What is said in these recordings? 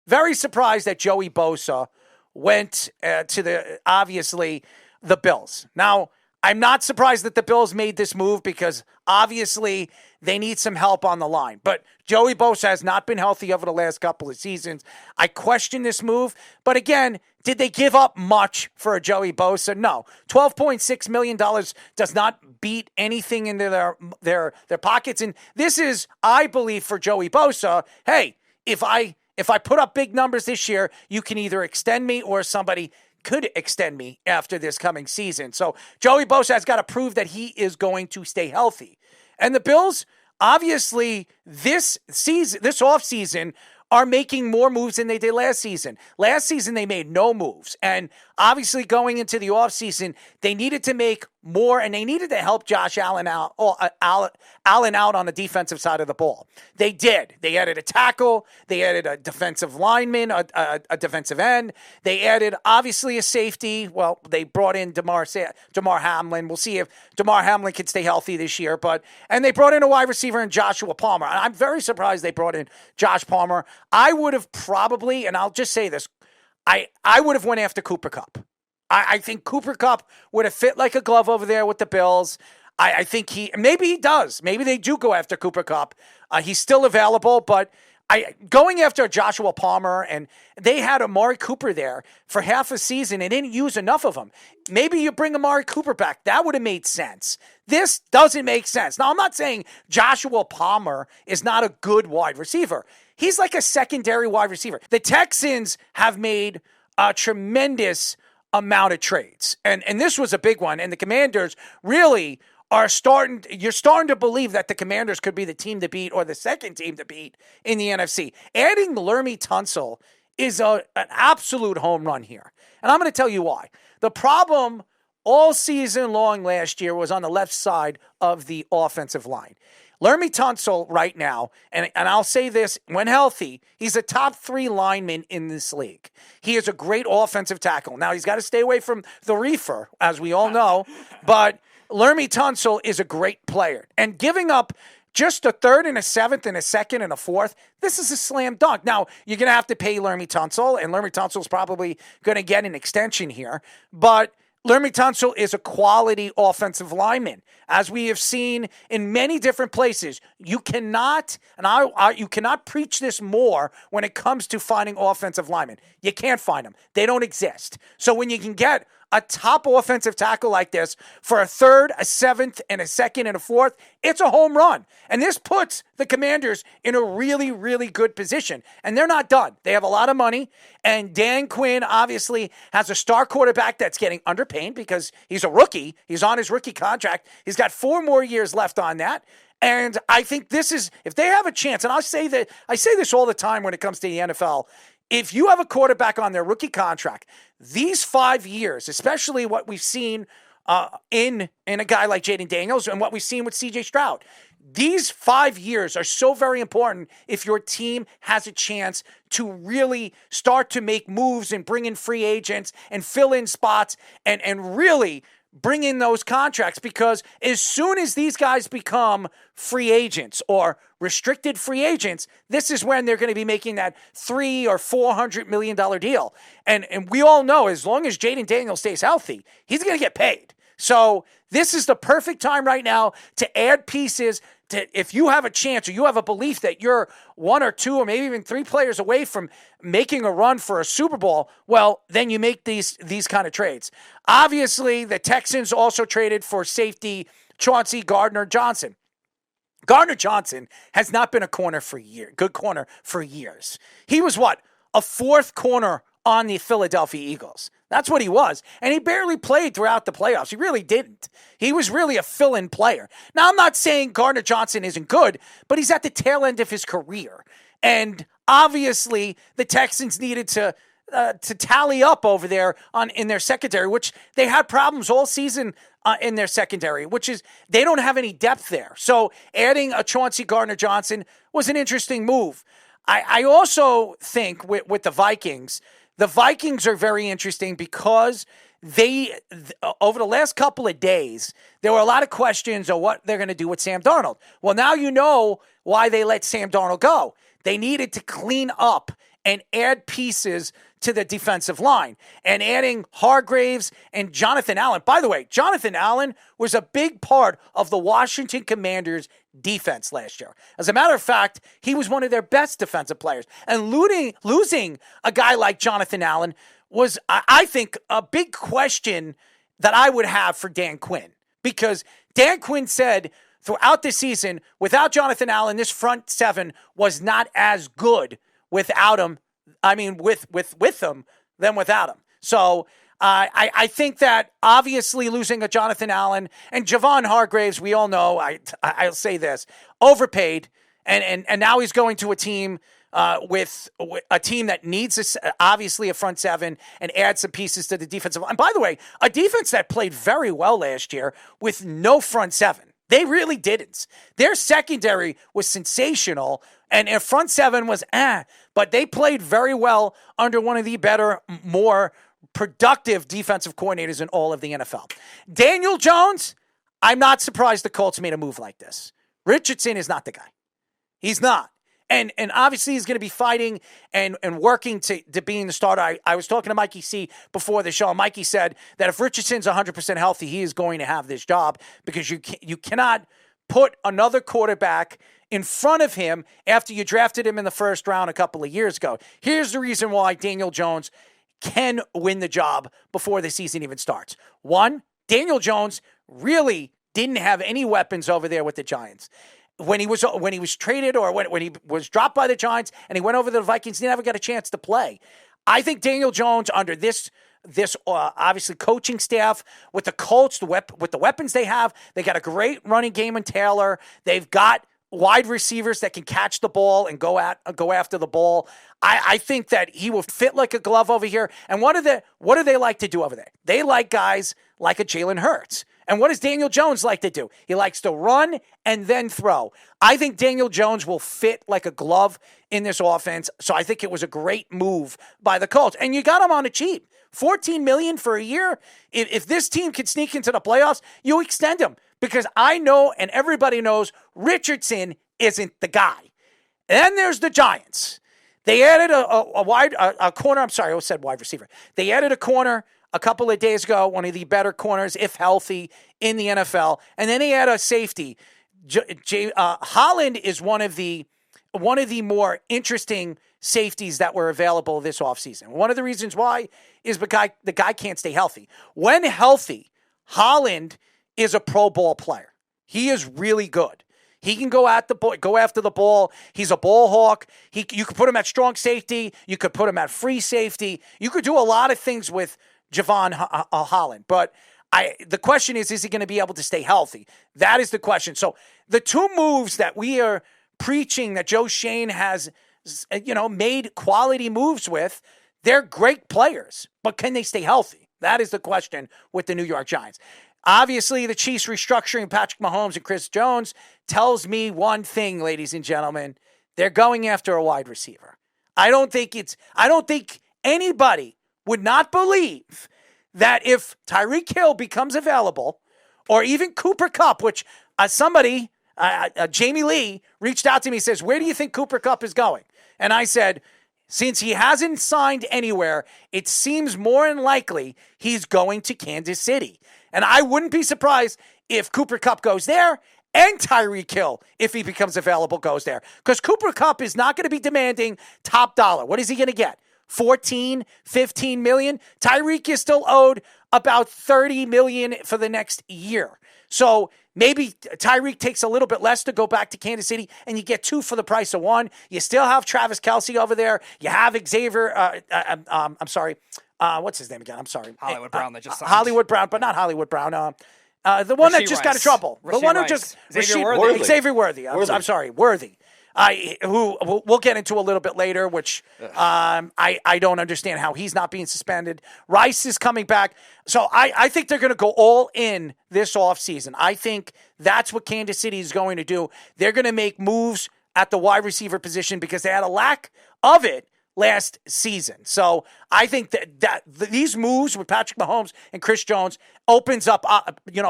very surprised that Joey Bosa went to obviously the Bills. Now, I'm not surprised that the Bills made this move because obviously they need some help on the line. But Joey Bosa has not been healthy over the last couple of seasons. I question this move. But again, did they give up much for a Joey Bosa? No. $12.6 million does not beat anything into their pockets. And this is, I believe, for Joey Bosa, hey, if I put up big numbers this year, you can either extend me or somebody could extend me after this coming season. So Joey Bosa has got to prove that he is going to stay healthy. And the Bills, obviously, this offseason are making more moves than they did last season. Last season, they made no moves. And obviously, going into the offseason, they needed to make more, and they needed to help Josh Allen out, Allen out on the defensive side of the ball. They did. They added a tackle. They added a defensive lineman, a defensive end. They added, obviously, a safety. Well, they brought in Damar Hamlin. We'll see if Damar Hamlin can stay healthy this year. And they brought in a wide receiver in Joshua Palmer. And I'm very surprised they brought in Josh Palmer. I would have probably, and I'll just say this, I would have went after Cooper Kupp. I think Cooper Kupp would have fit like a glove over there with the Bills. I think maybe he does. Maybe they do go after Cooper Kupp. He's still available, but going after Joshua Palmer, and they had Amari Cooper there for half a season and didn't use enough of him. Maybe you bring Amari Cooper back. That would have made sense. This doesn't make sense. Now, I'm not saying Joshua Palmer is not a good wide receiver. He's like a secondary wide receiver. The Texans have made a tremendous amount of trades. And this was a big one. And the Commanders really you're starting to believe that the Commanders could be the team to beat or the second team to beat in the NFC. Adding Lermy Tunsil is an absolute home run here. And I'm going to tell you why. The problem all season long last year was on the left side of the offensive line. Lermy Tunsil right now, and I'll say this, when healthy, he's a top 3 lineman in this league. He is a great offensive tackle. Now, he's got to stay away from the reefer, as we all know, but Lermy Tunsil is a great player. And giving up just a third and a seventh and a second and a fourth, this is a slam dunk. Now, you're going to have to pay Lermy Tunsil, and Lermy Tunsil is probably going to get an extension here, but Lermy Tunsil is a quality offensive lineman. As we have seen in many different places, you cannot, you cannot preach this more when it comes to finding offensive linemen. You can't find them. They don't exist. So when you can get a top offensive tackle like this for a third, a seventh, and a second, and a fourth, it's a home run. And this puts the Commanders in a really, really good position. And they're not done. They have a lot of money. And Dan Quinn obviously has a star quarterback that's getting underpaid because he's a rookie. He's on his rookie contract. He's got 4 more years left on that. And I think this is, if they have a chance, and I say this all the time when it comes to the NFL, if you have a quarterback on their rookie contract, these 5 years, especially what we've seen in a guy like Jaden Daniels and what we've seen with C.J. Stroud, these 5 years are so very important if your team has a chance to really start to make moves and bring in free agents and fill in spots and really bring in those contracts, because as soon as these guys become free agents or restricted free agents, this is when they're going to be making that $300 or $400 million deal. And we all know as long as Jaden Daniels stays healthy, he's going to get paid. So this is the perfect time right now to add pieces. If you have a chance or you have a belief that you're 1 or 2 or maybe even 3 players away from making a run for a Super Bowl, well, then you make these kind of trades. Obviously, the Texans also traded for safety Chauncey Gardner-Johnson. Gardner-Johnson has not been a good corner for years. He was a 4th corner on the Philadelphia Eagles. That's what he was. And he barely played throughout the playoffs. He really didn't. He was really a fill-in player. Now, I'm not saying Gardner-Johnson isn't good, but he's at the tail end of his career. And obviously, the Texans needed to tally up over there in their secondary, which they had problems all season in their secondary, which is they don't have any depth there. So adding a Chauncey Gardner-Johnson was an interesting move. I also think with the Vikings are very interesting because over the last couple of days, there were a lot of questions of what they're going to do with Sam Darnold. Well, now you know why they let Sam Darnold go. They needed to clean up and add pieces to the defensive line. And adding Hargraves and Jonathan Allen. By the way, Jonathan Allen was a big part of the Washington Commanders' defense last year. As a matter of fact, he was one of their best defensive players. And losing a guy like Jonathan Allen was, I think, a big question that I would have for Dan Quinn. Because Dan Quinn said throughout the season, without Jonathan Allen, this front seven was not as good without him. I mean, with him than without him. So I think that obviously losing a Jonathan Allen and Javon Hargraves, we all know, I'll say this, overpaid. And now he's going to a team with a team that needs obviously a front seven and add some pieces to the defensive line. And by the way, a defense that played very well last year with no front seven. They really didn't. Their secondary was sensational, and their front seven was but they played very well under one of the better, more productive defensive coordinators in all of the NFL. Daniel Jones, I'm not surprised the Colts made a move like this. Richardson is not the guy. He's not. And obviously he's going to be fighting and working to being the starter. I was talking to Mikey C before the show, and Mikey said that if Richardson's 100% healthy, he is going to have this job because you cannot put another quarterback in front of him after you drafted him in the first round a couple of years ago. Here's the reason why Daniel Jones can win the job before the season even starts. One, Daniel Jones really didn't have any weapons over there with the Giants. When he was traded or when he was dropped by the Giants and he went over to the Vikings, he never got a chance to play. I think Daniel Jones, under this obviously coaching staff with the Colts, with the weapons they have, they got a great running game in Taylor. They've got wide receivers that can catch the ball and go after the ball. I think that he will fit like a glove over here. And what do they like to do over there? They like guys like a Jalen Hurts. And what does Daniel Jones like to do? He likes to run and then throw. I think Daniel Jones will fit like a glove in this offense. So I think it was a great move by the Colts. And you got him on the cheap. $14 million for a year. If this team can sneak into the playoffs, you extend him. Because I know and everybody knows Richardson isn't the guy. And then there's the Giants. They added a corner. I'm sorry, I said wide receiver. They added a corner a couple of days ago, one of the better corners, if healthy, in the NFL. And then he had a safety. Holland is one of the more interesting safeties that were available this offseason. One of the reasons why is the guy can't stay healthy. When healthy, Holland is a Pro Bowl player. He is really good. He can go after the ball. He's a ball hawk. You could put him at strong safety. You could put him at free safety. You could do a lot of things with Javon Holland. But the question is he going to be able to stay healthy? That is the question. So the two moves that we are preaching that Joe Schoen has, made quality moves with, they're great players. But can they stay healthy? That is the question with the New York Giants. Obviously, the Chiefs restructuring Patrick Mahomes and Chris Jones tells me one thing, ladies and gentlemen. They're going after a wide receiver. I don't think anybody would not believe that if Tyreek Hill becomes available, or even Cooper Kupp, which Jamie Lee reached out to me and says, where do you think Cooper Kupp is going? And I said, since he hasn't signed anywhere, it seems more than likely he's going to Kansas City. And I wouldn't be surprised if Cooper Kupp goes there and Tyreek Hill, if he becomes available, goes there. Because Cooper Kupp is not going to be demanding top dollar. What is he going to get? 14, 15 million? Tyreek is still owed about 30 million for the next year. So maybe Tyreek takes a little bit less to go back to Kansas City, and you get two for the price of one. You still have Travis Kelce over there. You have Xavier. What's his name again? I'm sorry. Hollywood Brown that just signed. Hollywood Brown, but not Hollywood Brown. The one that just got in trouble. The one who just Xavier Worthy. I'm sorry, Worthy. Who we'll get into a little bit later, which I don't understand how he's not being suspended. Rice is coming back. So I think they're going to go all in this offseason. I think that's what Kansas City is going to do. They're going to make moves at the wide receiver position because they had a lack of it last season. So I think that these moves with Patrick Mahomes and Chris Jones opens up,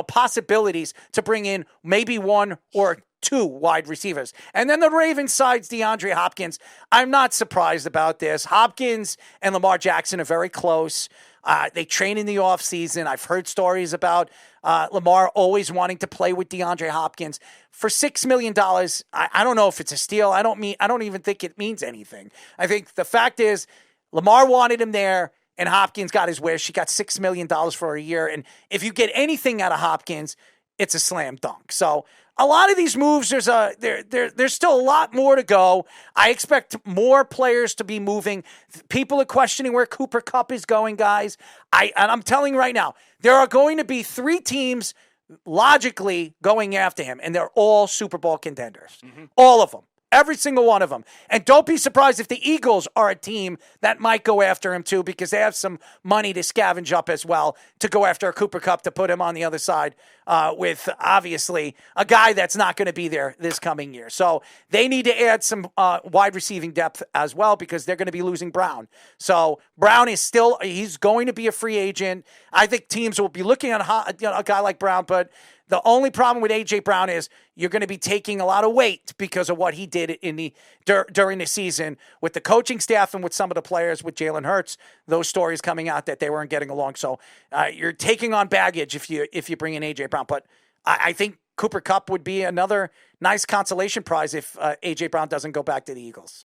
possibilities to bring in maybe one or two wide receivers. And then the Ravens sides DeAndre Hopkins. I'm not surprised about this. Hopkins and Lamar Jackson are very close. They train in the offseason. I've heard stories about Lamar always wanting to play with DeAndre Hopkins. For $6 million, I don't know if it's a steal. I don't even think it means anything. I think the fact is Lamar wanted him there, and Hopkins got his wish. He got $6 million for a year. And if you get anything out of Hopkins, it's a slam dunk. So a lot of these moves, there's still a lot more to go. I expect more players to be moving. People are questioning where Cooper Kupp is going, guys. And I'm telling you right now, there are going to be 3 teams logically going after him, and they're all Super Bowl contenders. Mm-hmm. All of them. Every single one of them. And don't be surprised if the Eagles are a team that might go after him too, because they have some money to scavenge up as well to go after a Cooper Kupp to put him on the other side with obviously a guy that's not going to be there this coming year. So they need to add some wide receiving depth as well, because they're going to be losing Brown. So Brown is he's going to be a free agent. I think teams will be looking at a guy like Brown, but the only problem with A.J. Brown is you're going to be taking a lot of weight because of what he did during the season with the coaching staff and with some of the players, with Jalen Hurts. Those stories coming out that they weren't getting along. So you're taking on baggage if you bring in A.J. Brown. But I think Cooper Kupp would be another nice consolation prize if A.J. Brown doesn't go back to the Eagles.